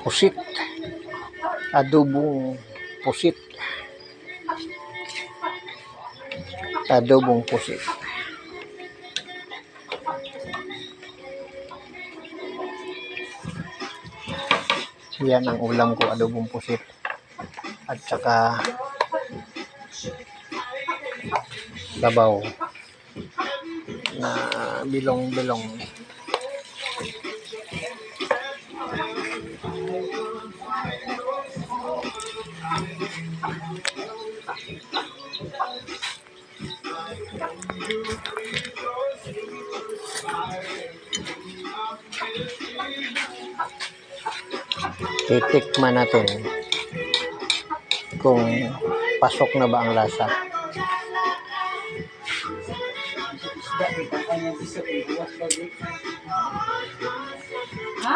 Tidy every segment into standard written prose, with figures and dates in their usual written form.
pusit, adobong pusit, adobong pusit. Yan ang ulam ko, adobong pusit at saka sabaw na bilong-bilong. Titikman natin kung pasok na ba ang lasa. Ha?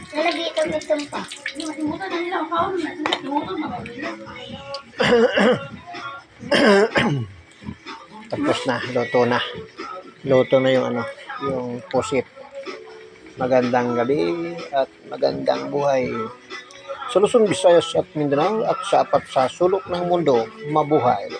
Nalagay ito itong pa. Tapos na, luto na. Luto na yung yung pusit. Magandang gabi at magandang buhay. Sa Luzon, Visayas at Mindanao at sa apat sa sulok ng mundo, mabuhay.